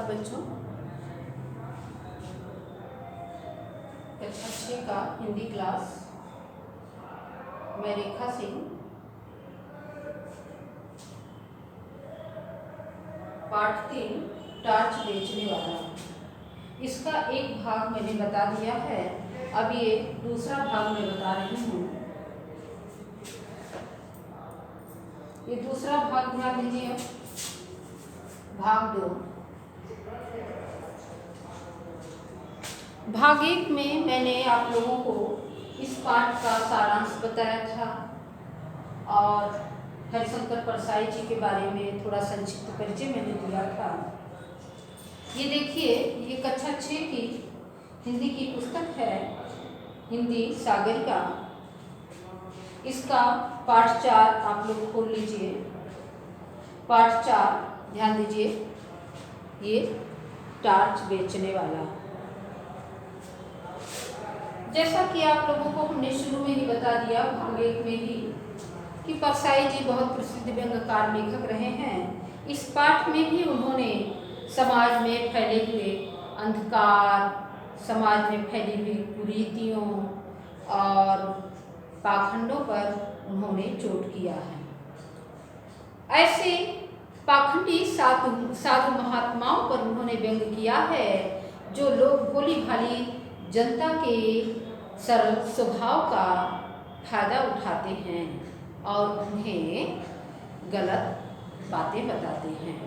बच्चों, कक्षा 6 का हिंदी क्लास। मैं रेखा सिंह पाठ 3 टार्च बेचने वाला। इसका एक भाग मैंने बता दिया है, अब ये दूसरा भाग मैं बता रही हूँ। ये दूसरा भाग ध्यान दीजिए, भाग 2। भाग 1 में मैंने आप लोगों को इस पाठ का सारांश बताया था और हरिशंकर परसाई जी के बारे में थोड़ा संक्षिप्त परिचय मैंने दिया था। ये देखिए, ये कक्षा 6 की हिंदी की पुस्तक है, हिंदी सागरिका। इसका पाठ 4 आप लोग खोल लीजिए। पाठ 4 ध्यान दीजिए, ये टार्च बेचने वाला। जैसा कि आप लोगों को हमने शुरू में ही बता दिया, भाग 1 में ही, कि परसाई जी बहुत प्रसिद्ध व्यंग्यकार लेखक रहे हैं। इस पाठ में भी उन्होंने समाज में फैले हुए अंधकार, समाज में फैली हुई कुरीतियों और पाखंडों पर उन्होंने चोट किया है। ऐसे पाखंडी साधु महात्माओं पर उन्होंने व्यंग किया है, जो लोग भोली भाली जनता के सरल स्वभाव का फायदा उठाते हैं और उन्हें गलत बातें बताते हैं।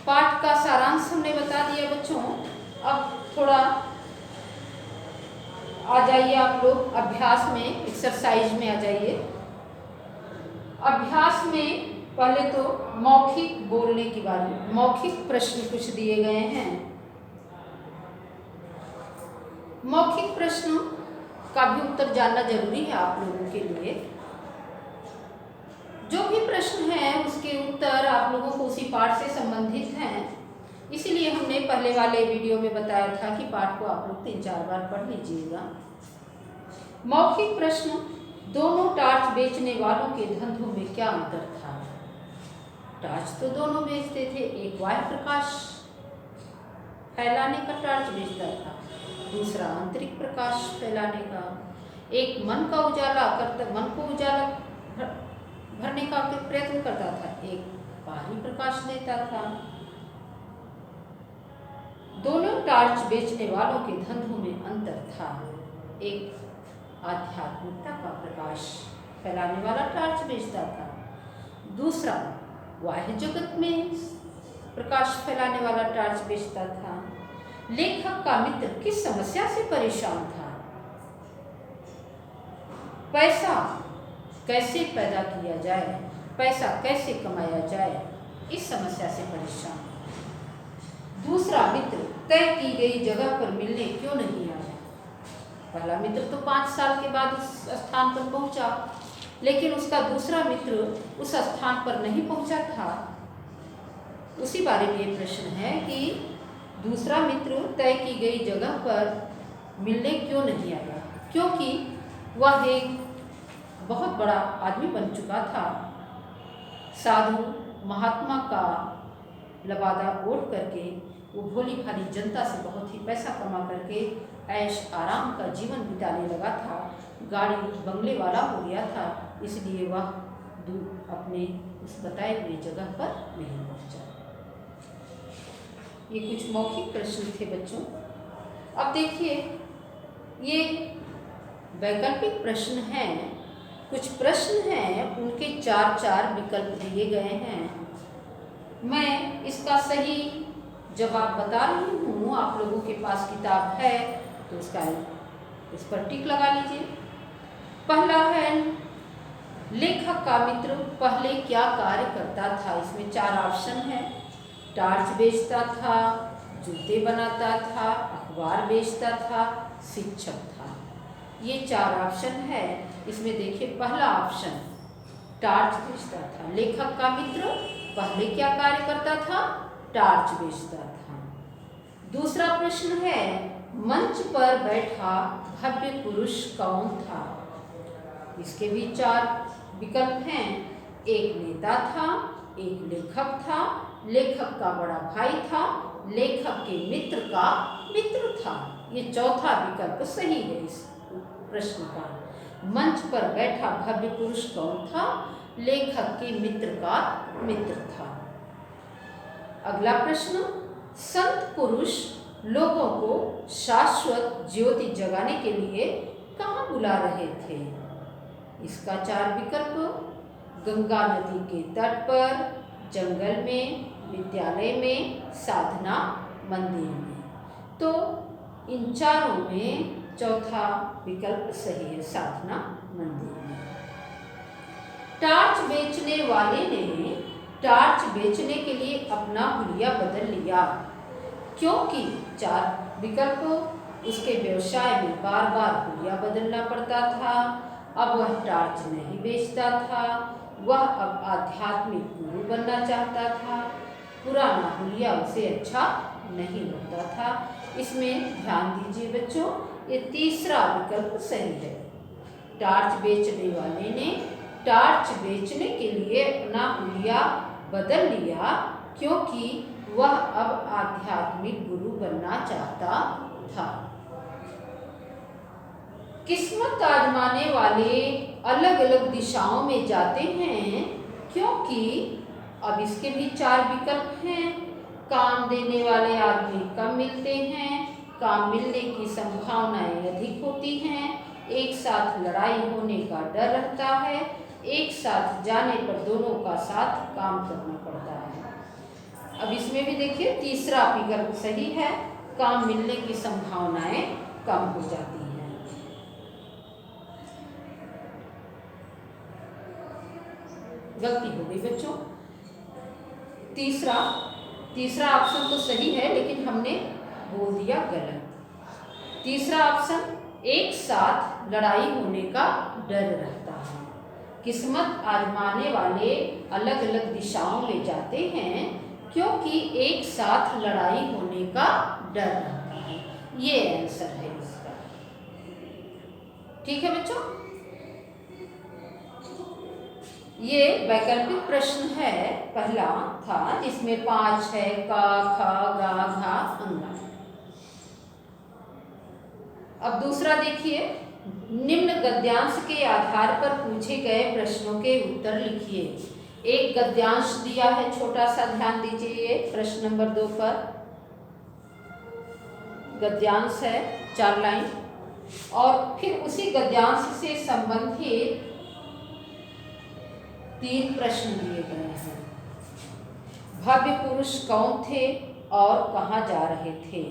पाठ का सारांश हमने बता दिया बच्चों। अब थोड़ा आ जाइए आप लोग अभ्यास में, एक्सरसाइज में आ जाइए। अभ्यास में पहले तो मौखिक बोलने की बारी, मौखिक प्रश्न कुछ दिए गए हैं। मौखिक प्रश्न का भी उत्तर जानना जरूरी है आप लोगों के लिए। जो भी प्रश्न है उसके उत्तर आप लोगों को उसी पाठ से संबंधित हैं, इसीलिए हमने पहले वाले वीडियो में बताया था कि पाठ को आप लोग 3-4 बार पढ़ लीजिएगा। मौखिक प्रश्न, दोनों टार्च बेचने वालों के धंधों में क्या अंतर था? टार्च तो दोनों बेचते थे, एक वायु प्रकाश फैलाने का टार्च बेचता था, दूसरा आंतरिक प्रकाश फैलाने का। एक मन को उजाला भरने का प्रयत्न करता था, एक बाहरी प्रकाश देता था। दोनों टार्च बेचने वालों के धंधों में अंतर था। एक आध्यात्मिकता का प्रकाश फैलाने वाला टार्च बेचता था, दूसरा बाह्य जगत में प्रकाश फैलाने वाला टार्च बेचता था। लेखक का मित्र किस समस्या से परेशान था? पैसा कैसे पैदा किया जाए, पैसा कैसे कमाया जाए, इस समस्या से परेशान। दूसरा मित्र तय की गई जगह पर मिलने क्यों नहीं आया? पहला मित्र तो 5 साल के बाद उस स्थान पर पहुंचा, लेकिन उसका दूसरा मित्र उस स्थान पर नहीं पहुंचा था। उसी बारे में ये प्रश्न है कि दूसरा मित्र तय की गई जगह पर मिलने क्यों नहीं आया? क्योंकि वह एक बहुत बड़ा आदमी बन चुका था, साधु महात्मा का लबादा ओढ़ करके वो भोली भाली जनता से बहुत ही पैसा कमा करके ऐश आराम का जीवन बिताने लगा था, गाड़ी बंगले वाला हो गया था, इसलिए वह अपने उस बताए हुए जगह पर नहीं पहुंचा। ये कुछ मौखिक प्रश्न थे बच्चों। अब देखिए, ये वैकल्पिक प्रश्न हैं। कुछ प्रश्न हैं, उनके 4-4 विकल्प दिए गए हैं। मैं इसका सही जवाब बता रही हूँ, आप लोगों के पास किताब है तो इस पर टिक लगा लीजिए। पहला है, लेखक का मित्र पहले क्या कार्य करता था? इसमें 4 ऑप्शन हैं। टार्च बेचता था, जूते बनाता था, अखबार बेचता था, शिक्षक था। ये 4 ऑप्शन है। इसमें देखिए, पहला ऑप्शन टार्च बेचता था। लेखक का मित्र पहले क्या कार्य करता था? टार्च बेचता था। दूसरा प्रश्न है, मंच पर बैठा भव्य पुरुष कौन था? इसके भी 4 विकल्प हैं। एक नेता था, एक लेखक था, लेखक का बड़ा भाई था, लेखक के मित्र का मित्र था। ये चौथा विकल्प सही है इस प्रश्न का। मंच पर बैठा भव्य पुरुष कौन था? लेखक के मित्र का मित्र था। अगला प्रश्न, संत पुरुष लोगों को शाश्वत ज्योति जगाने के लिए कहाँ बुला रहे थे? इसका 4 विकल्प, गंगा नदी के तट पर, जंगल में, विद्यालय में, साधना मंदिर में। तो इन चारों में चौथा विकल्प सही है, साधना मंदिर में। टार्च बेचने वाले ने टार्च बेचने के लिए अपना हुलिया बदल लिया, क्योंकि 4 विकल्प, उसके व्यवसाय में बार बार हुलिया बदलना पड़ता था, अब वह टार्च नहीं बेचता था, वह अब आध्यात्मिक गुरु बनना चाहता था, पुराना हुलिया उसे अच्छा नहीं लगता था। इसमें ध्यान दीजिए बच्चों, ये तीसरा विकल्प सही है। टार्च बेचने वाले ने टार्च बेचने के लिए अपना हुलिया बदल लिया, क्योंकि वह अब आध्यात्मिक गुरु बनना चाहता था। किस्मत आजमाने वाले अलग अलग दिशाओं में जाते हैं, क्योंकि अब इसके भी 4 विकल्प हैं। काम देने वाले आदमी कम मिलते हैं, काम मिलने की संभावनाएं अधिक होती हैं, एक साथ लड़ाई होने का डर रहता है, एक साथ जाने पर दोनों का साथ काम करना पड़ता है। अब इसमें भी देखिए तीसरा विकल्प सही है, काम मिलने की संभावनाएं कम हो जाती हैं। गलती हो गई बच्चों, तीसरा ऑप्शन तो सही है, लेकिन हमने बोल दिया गलत। तीसरा ऑप्शन, एक साथ लड़ाई होने का डर रहता है। किस्मत आजमाने वाले अलग अलग दिशाओं में जाते हैं, क्योंकि एक साथ लड़ाई होने का डर रहता है। ये आंसर है इसका। ठीक है बच्चों, ये वैकल्पिक प्रश्न है, पहला था जिसमें 5 है, का, खा, गा, घा, अंगा। अब दूसरा देखिए, निम्न गद्यांश के आधार पर पूछे गए प्रश्नों के उत्तर लिखिए। एक गद्यांश दिया है छोटा सा, ध्यान दीजिए, प्रश्न नंबर 2 पर गद्यांश है 4 लाइन, और फिर उसी गद्यांश से संबंधित 3 प्रश्न दिए गए हैं। भव्य पुरुष कौन थे और कहाँ जा रहे थे?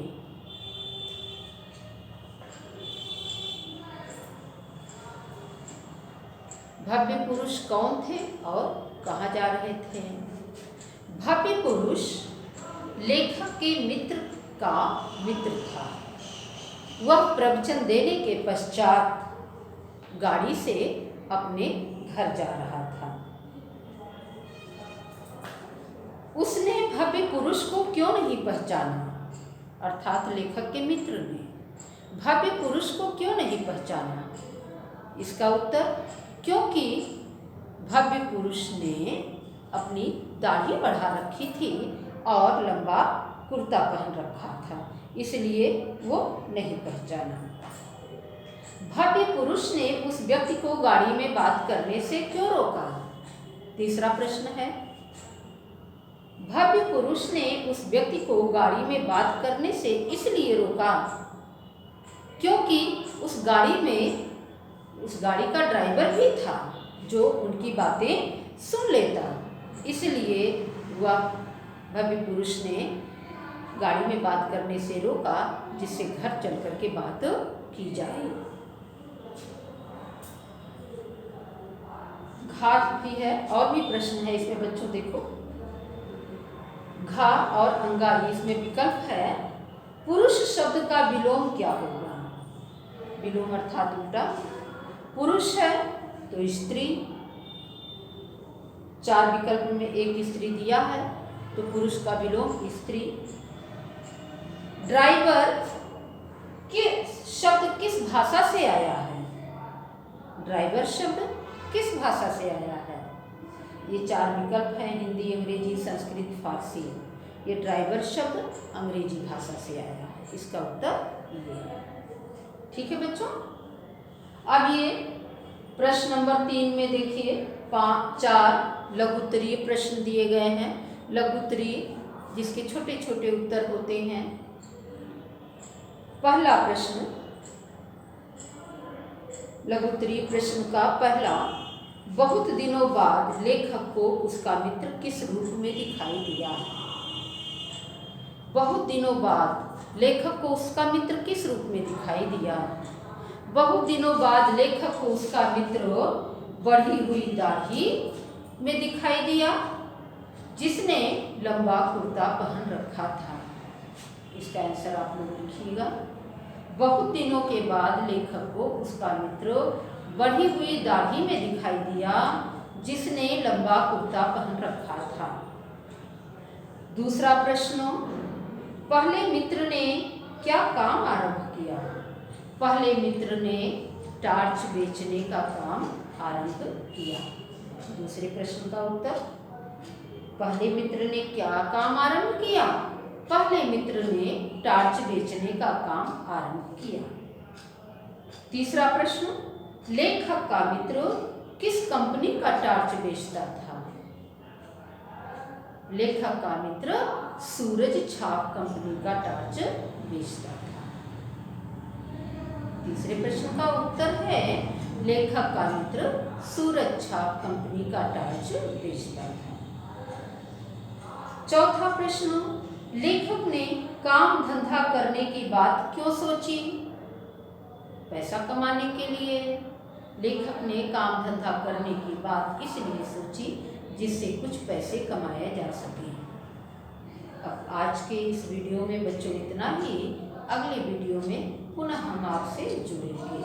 भव्य पुरुष कौन थे और कहाँ जा रहे थे? भव्य पुरुष लेखक के मित्र का मित्र था। वह प्रवचन देने के पश्चात गाड़ी से अपने घर जा रहा था। उसने भव्य पुरुष को क्यों नहीं पहचाना? अर्थात लेखक के मित्र ने भव्य पुरुष को क्यों नहीं पहचाना? इसका उत्तर, क्योंकि भव्य पुरुष ने अपनी दाढ़ी बढ़ा रखी थी और लंबा कुर्ता पहन रखा था, इसलिए वो नहीं पहचाना। भव्य पुरुष ने उस व्यक्ति को गाड़ी में बात करने से क्यों रोका? तीसरा प्रश्न है, भव्य पुरुष ने उस व्यक्ति को गाड़ी में बात करने से इसलिए रोका क्योंकि उस गाड़ी का ड्राइवर भी था जो उनकी बातें सुन लेता, इसलिए वह भव्य पुरुष ने गाड़ी में बात करने से रोका, जिससे घर चल कर के बात की जाए। घा भी है, और भी प्रश्न है इसमें बच्चों, देखो घा और अंगा, इसमें विकल्प है। पुरुष शब्द का विलोम क्या होगा? विलोम अर्थात उल्टा। पुरुष है तो स्त्री, 4 विकल्प में एक स्त्री दिया है, तो पुरुष का विलोम स्त्री। ड्राइवर के शब्द किस भाषा से आया है? ड्राइवर शब्द किस भाषा से आया है? ये 4 विकल्प हैं, हिंदी, अंग्रेजी, संस्कृत, फारसी। ये ड्राइवर शब्द अंग्रेजी भाषा से आया है, इसका उत्तर ये है। ठीक है बच्चों। अब ये प्रश्न नंबर 3 में देखिए 4 लघुत्तरीय प्रश्न दिए गए हैं। लघुत्तरीय जिसके छोटे छोटे उत्तर होते हैं। पहला प्रश्न, लघुत्तरीय प्रश्न का पहला, बहुत दिनों बाद लेखक को उसका मित्र किस रूप में दिखाई दिया। बहुत दिनों बाद लेखक को उसका मित्र किस रूप में दिखाई दिया। बहुत दिनों बाद लेखक को उसका मित्र बढ़ी हुई दाढ़ी में दिखाई दिया, जिसने लंबा कुर्ता पहन रखा था। इसका आंसर आप लोग लिखिएगा। बहुत दिनों के बाद लेखक को उसका मित्र बढ़ी हुई दाढ़ी में दिखाई दिया, जिसने लंबा कुर्ता पहन रखा था। दूसरा प्रश्न, पहले मित्र ने क्या काम आरंभ किया। पहले मित्र ने टार्च बेचने का काम आरंभ किया। दूसरे प्रश्न का उत्तर, पहले मित्र ने क्या काम आरंभ किया। पहले मित्र ने टार्च बेचने का काम आरंभ किया। तीसरा प्रश्न, लेखक का मित्र किस कंपनी का टार्च बेचता था। लेखक का मित्र सूरज छाप कंपनी का टार्च बेचता था। तीसरे प्रश्न का उत्तर है लेखक का मित्र सूरज छाप कंपनी का टार्च बेचता था। चौथा प्रश्न, लेखक ने काम धंधा करने की बात क्यों सोची। पैसा कमाने के लिए। लेखक ने काम धंधा करने की बात इसलिए सोची जिससे कुछ पैसे कमाए जा सके। अब आज के इस वीडियो में बच्चों इतना ही। अगले वीडियो में पुनः हम आपसे जुड़ेंगे।